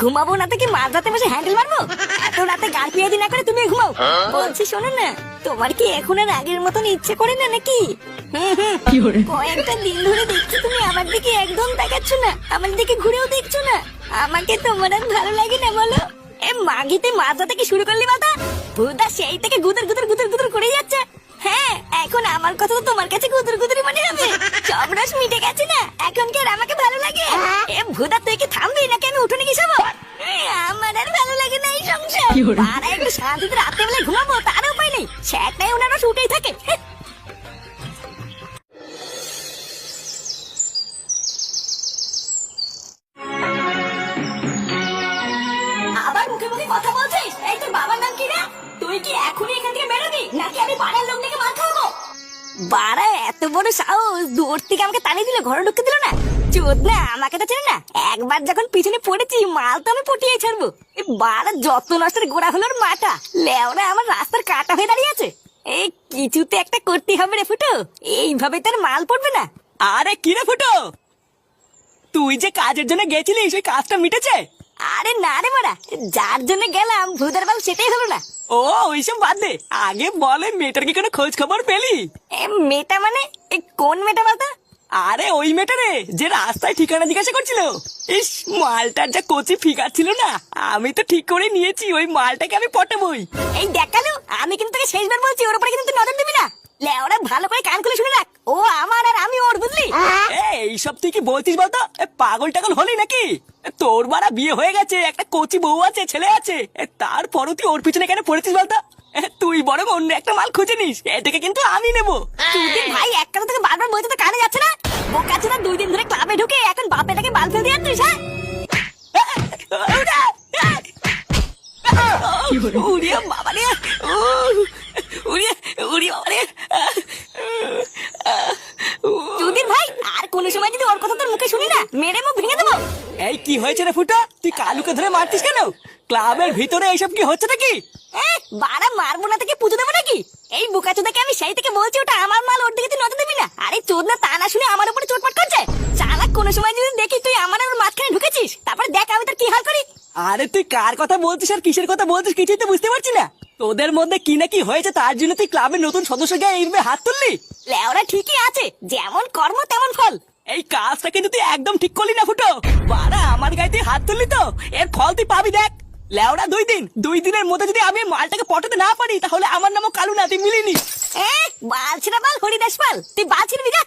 ঘুমাবো না থেকে মাঝরাতে বসে হ্যান্ডেল মারবো? এত রাতে গান পিয়াদি না করে তুমি ঘুমাও। বলছি শোনো না, তোমার কি এখন আর আগের মতন ইচ্ছে করে না নাকি? কয়েকটা দিন ধরে দেখছি তুমি আমার দিকে একদম তাকাচ্ছ না, আমার দিকে ঘুরেও দেখছো না। আমাকে তোমার আর ভালো লাগে না বলো? মাগিতে মাথা থেকে শুরু করলি মাথা ভুদা সেই থেকে গুদর গুদর গুদর গুদর করে যাচ্ছে। হ্যাঁ, এখন আমার কথা তো তোমার কাছে গুদর গুদরি মনে হবে। সব রস মিটে গেছে না, এখন কি আর আমাকে ভালো লাগে? ভুদা তুই কি থামবি নাকি আমি উঠোনে গেছাব? আমার আর ভালো লাগে না এই সংসার। আর একটু শান্তিতে রাতে বেলা ঘুমাবো তার উপায় নেই, সেটাই ওনার রস উঠেই থাকে। আবার মুখে মুখে কথা বলছিস? এই তোর বাবার নাম কি রে? তুই কি এখনই এখান থেকে বেরোবি নাকি আমি পাড়ার লোক থেকে মার খাবো? বাড়া এত বড় সাহস, দূর থেকে আমাকে তাড়িয়ে দিল, ঘরে ঢুকতে দিল না। চোদ না, আমাকে তো চেনে না। একবার যখন পিছনে পড়েছি মাল তো আমি পটিয়ে ছাড়বো। বাড়া যত নষ্টের গোড়া হলো মাটা লেওরা আমার রাস্তার কাটা হয়ে দাঁড়িয়ে আছে। এই কিছুতে একটা করতে হবে রে ফুটো, এইভাবে তার মাল পড়বে না। আরে কি রে ফুটো, তুই যে কাজের জন্য গেছিলিস ওই কাজটা মিটেছে? আরে না রে মারা, যার জন্য গেলাম ভুদার বাল সেটাই হলো না। ও ওইসব বাদ দে, আগে বলে মেয়েটার কি কোনো খোঁজ খবর পেলি? মেয়েটা মানে কোন মেয়েটা বলতো? আরে ওই মেয়েটা রে, যে রাস্তায় ঠিকানা জিজ্ঞাসা করছিল। ইস, মালটার যা কচি ফিগার ছিল না, আমি তো ঠিক করে নিয়েছি ওই মালটাকে আমি পটাবই। এই দেখালো, আমি কিন্তু তোকে শেষবার বলছি ওর উপরে কিন্তু তুই নজর দিবি না। লেওরা ভালো করে কান খুলে শুনে রাখ, ও আমার আর আমি ওর, বুঝলি? এইসব তুই কি বলছিস বলতো? পাগল টাগল হলি নাকি? তোর বাড়া বিয়ে হয়ে গেছে, একটা কচি বউ আছে, ছেলে আছে, তারপরও তুই ওর পিছনে কেন পড়েছিস বলতো? তুই বরং অন্য একটা মাল খুঁজে নিস, এটাকে কিন্তু আমি নেবো। তুই ভাই এক কথা থেকে বারবার বলতে তো কানে যাচ্ছে না। বোকা ছোড়া 2 দিন ধরে ক্লাবে ঢুকে এখন বাপেটাকে বাল ফেল দিয়ে আছিস। হ্যাঁ উড়িয়া বাবা রে, উড়িয়া উড়িয়া বাবা রে। চুদির ভাই, আর কোন সময় যদি ওর কথা তোর মুখে শুনি না মেরে মুখ ভেঙে দেবো। এই কি হয়েছে রে ফুটা, তুই কালুকে ধরে মারতিস কেন? ক্লাবের ভিতরে এইসব কি হচ্ছে নাকি? বাড়া মারবো না থেকে পুজো দেবো নাকি? এই বোকা চোদাকে আমি সেই থেকে বলছি ওটা আমার মাল, ওর দিকে তুই নজর দিবি না। আরে চোদ না, তা না শুনে আমার উপরে চোটপাট করছে। চালাক, কোন সময় যদি দেখি তুই আমার আর ওর মাঝখানে ঢুকেছিস, তারপরে দেখ আমি তোর কি হাল করি। আরে তুই কার কথা বলছিস আর কিসের কথা বলছিস কিছুই তো বুঝতে পারছি না। তোদের মধ্যে কি না কি হয়েছে তার জন্য তুই ক্লাবের নতুন সদস্য গিয়ে এইভাবে হাত তুললি? লেওরা ঠিকই আছে, যেমন কর্ম তেমন ফল। এই কাজটা কিন্তু তুই একদম ঠিক করলি না ফুটো। বাড়া আমার গায়ে তুই হাত তুললি তো, এর ফল তুই পাবি দেখ। লেওরা 2 দিনের মধ্যে যদি আমি মালটাকে পটাতে না পারি তাহলে আমার নামও কালু না, তুই মিলিনি। বাল ছিড়া বাল হরিদাস পাল, তুই বাল ছিড়বি যা।